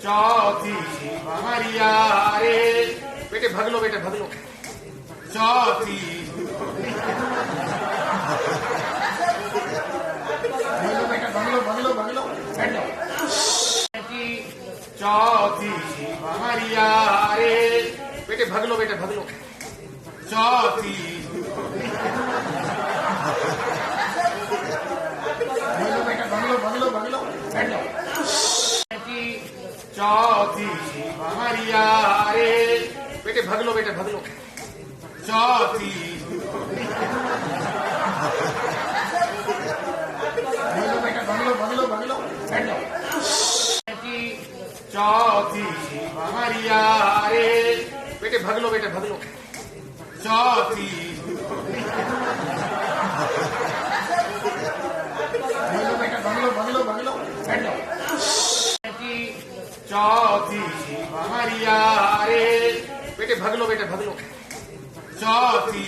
चौथी भमरिया रे। बेटे भग लो, बेटे भग लो। चौथी बेटा भग लो, भग लो, भग लो, बैठ जाओ। चौथी भमरिया रे। बेटे भग लो, बेटे भग लो। चौथी बेटा भग लो, भग लो, भग लो, बैठ जाओ। चौथी भमरिया रे। बेटे भग लो, बेटे भग लो। चौथी बेटा भग लो, भग लो, भग लो, बैठ जाओ। चौथी भमरिया रे। बेटे भग लो, बेटे भग लो। चौथी बेटा भग लो, भग लो, भग लो, बैठ जाओ। चौथी भमरिया रे। बेटे भग लो, बेटे भग लो। चौथी